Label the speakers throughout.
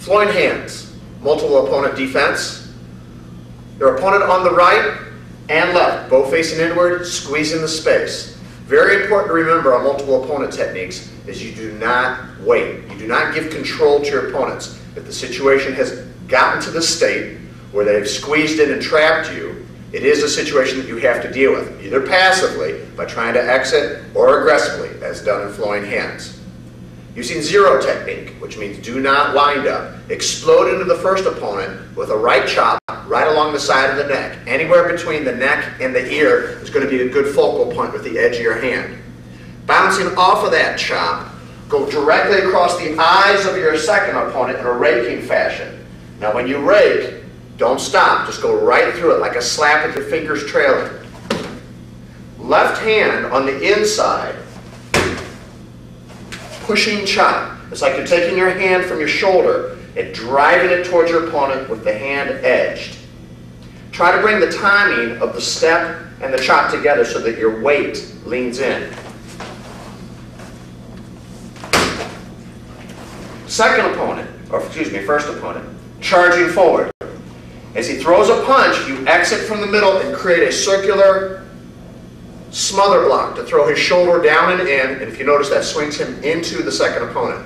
Speaker 1: Flowing hands, multiple opponent defense. Your opponent on the right and left, both facing inward, squeezing the space. Very important to remember on multiple opponent techniques is you do not wait. You do not give control to your opponents. If the situation has gotten to the state where they've squeezed in and trapped you, it is a situation that you have to deal with, either passively by trying to exit or aggressively, as done in flowing hands. Using zero technique, which means do not wind up, explode into the first opponent with a right chop right along the side of the neck. Anywhere between the neck and the ear is going to be a good focal point with the edge of your hand. Bouncing off of that chop, go directly across the eyes of your second opponent in a raking fashion. Now when you rake, don't stop, just go right through it like a slap with your fingers trailing. Left hand on the inside, pushing chop. It's like you're taking your hand from your shoulder and driving it towards your opponent with the hand edged. Try to bring the timing of the step and the chop together so that your weight leans in. First opponent, charging forward. As he throws a punch, you exit from the middle and create a circular smother block to throw his shoulder down and in, and if you notice that swings him into the second opponent.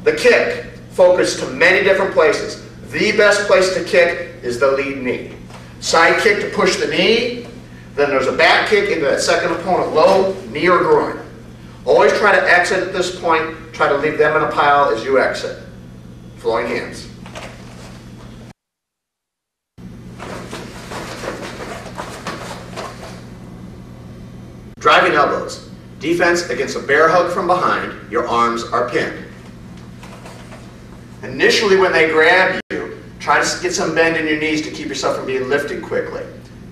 Speaker 1: The kick, focused to many different places. The best place to kick is the lead knee. Side kick to push the knee, then there's a back kick into that second opponent, low, knee or groin. Always try to exit at this point, try to leave them in a pile as you exit. Flowing hands. Driving elbows. Defense against a bear hug from behind, your arms are pinned. Initially when they grab you, try to get some bend in your knees to keep yourself from being lifted quickly.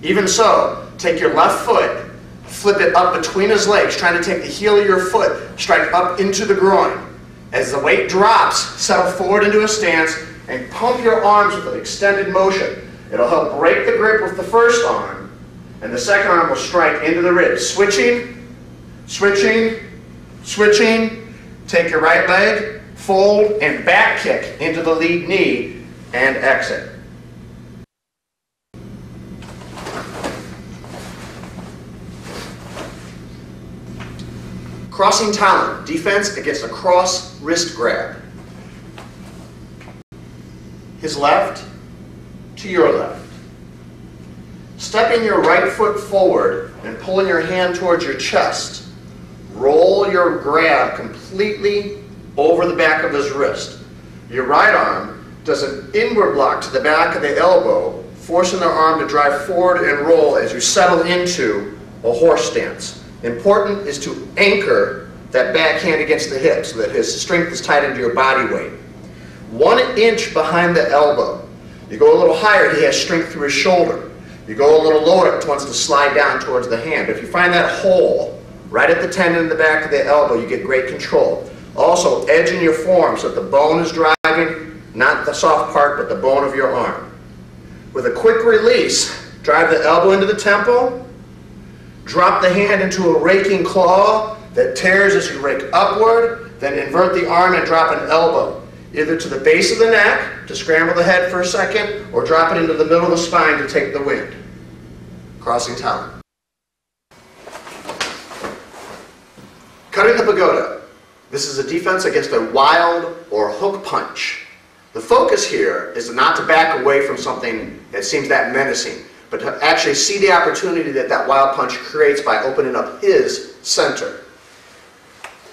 Speaker 1: Even so, take your left foot, flip it up between his legs, trying to take the heel of your foot, strike up into the groin. As the weight drops, settle forward into a stance and pump your arms with an extended motion. It'll help break the grip with the first arm, and the second arm will strike into the ribs. Switching, switching, switching. Take your right leg, fold, and back kick into the lead knee, and exit. Crossing Talon, defense against a cross wrist grab. His left to your left. Stepping your right foot forward and pulling your hand towards your chest. Roll your grab completely over the back of his wrist. Your right arm does an inward block to the back of the elbow, forcing the arm to drive forward and roll as you settle into a horse stance. Important is to anchor that backhand against the hip so that his strength is tied into your body weight. 1 inch behind the elbow. You go a little higher, he has strength through his shoulder. You go a little lower, it wants to slide down towards the hand. If you find that hole right at the tendon in the back of the elbow, you get great control. Also, edging your forearm so that the bone is driving, not the soft part, but the bone of your arm. With a quick release, drive the elbow into the temple, drop the hand into a raking claw that tears as you rake upward, then invert the arm and drop an elbow, either to the base of the neck to scramble the head for a second, or drop it into the middle of the spine to take the wind. Crossing Talon. Cutting the pagoda. This is a defense against a wild or hook punch. The focus here is not to back away from something that seems that menacing, but to actually see the opportunity that that wild punch creates by opening up his center.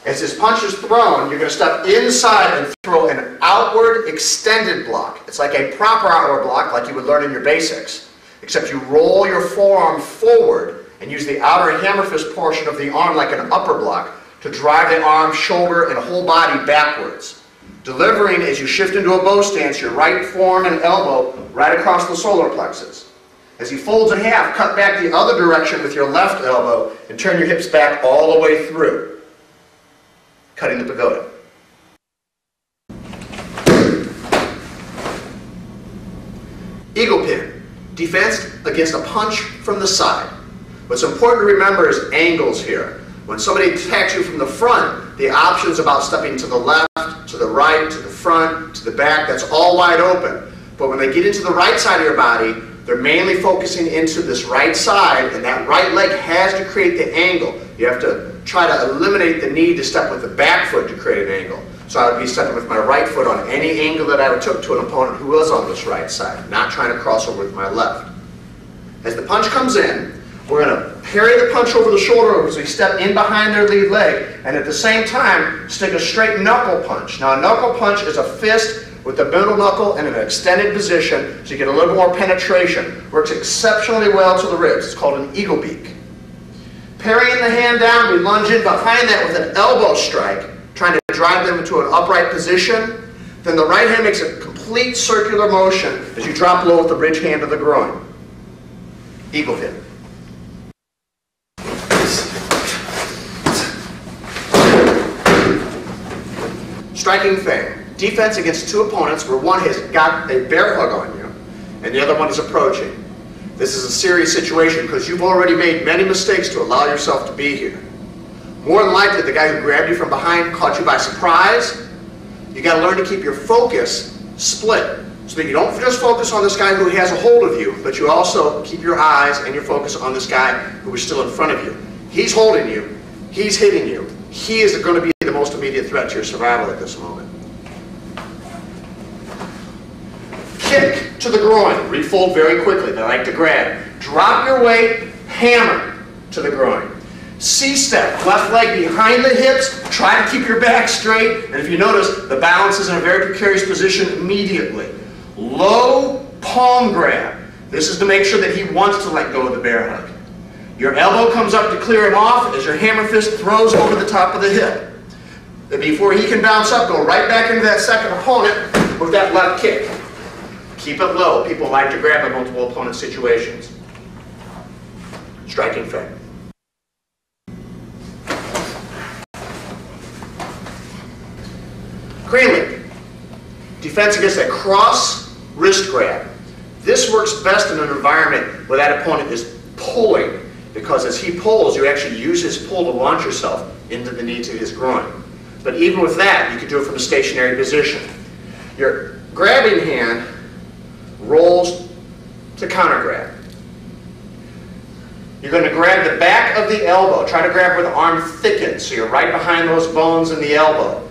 Speaker 1: As his punch is thrown, you're going to step inside and throw an outward extended block. It's like a proper outward block like you would learn in your basics, except you roll your forearm forward and use the outer hammer fist portion of the arm like an upper block to drive the arm, shoulder, and whole body backwards. Delivering as you shift into a bow stance, your right forearm and elbow right across the solar plexus. As he folds in half, cut back the other direction with your left elbow and turn your hips back all the way through. Cutting the pagoda. Eagle pin. Defense against a punch from the side. What's important to remember is angles here. When somebody attacks you from the front, the options about stepping to the left, to the right, to the front, to the back, that's all wide open. But when they get into the right side of your body, they're mainly focusing into this right side, and that right leg has to create the angle. You have to try to eliminate the need to step with the back foot to create an angle. So I would be stepping with my right foot on any angle that I took to an opponent who was on this right side, not trying to cross over with my left. As the punch comes in, we're going to parry the punch over the shoulder as we step in behind their lead leg, and at the same time, stick a straight knuckle punch. Now, a knuckle punch is a fist with the middle knuckle in an extended position, so you get a little more penetration. Works exceptionally well to the ribs. It's called an eagle beak. Parrying the hand down, we lunge in behind that with an elbow strike, trying to drive them into an upright position. Then the right hand makes a complete circular motion as you drop low with the ridge hand of the groin. Eagle hit. Striking thing. Defense against two opponents where one has got a bear hug on you and the other one is approaching. This is a serious situation because you've already made many mistakes to allow yourself to be here. More than likely, the guy who grabbed you from behind caught you by surprise. You got to learn to keep your focus split so that you don't just focus on this guy who has a hold of you, but you also keep your eyes and your focus on this guy who is still in front of you. He's holding you. He's hitting you. He is going to be the most immediate threat to your survival at this moment. Kick to the groin. Refold very quickly. They like to grab. Drop your weight. Hammer to the groin. C-step. Left leg behind the hips. Try to keep your back straight. And if you notice, the balance is in a very precarious position immediately. Low palm grab. This is to make sure that he wants to let go of the bear hug. Your elbow comes up to clear him off as your hammer fist throws over the top of the hip. And before he can bounce up, go right back into that second opponent with that left kick. Keep it low. People like to grab in multiple opponent situations. Striking feint. Crane leap. Defense against a cross wrist grab. This works best in an environment where that opponent is pulling, because as he pulls, you actually use his pull to launch yourself into the knee to his groin. But even with that, you can do it from a stationary position. Your grabbing hand rolls to counter grab. You're going to grab the back of the elbow. Try to grab where the arm thickens, so you're right behind those bones in the elbow.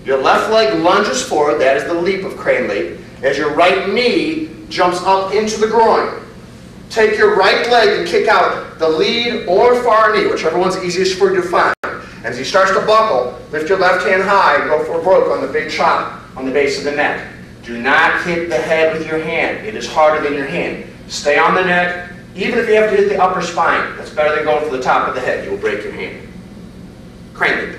Speaker 1: Your left leg lunges forward. That is the leap of crane leap. As your right knee jumps up into the groin. Take your right leg and kick out the lead or far knee, whichever one's easiest for you to find. And as he starts to buckle, lift your left hand high and go for a broke on the big chop on the base of the neck. Do not hit the head with your hand. It is harder than your hand. Stay on the neck. Even if you have to hit the upper spine, that's better than going for the top of the head. You will break your hand. Crane leap.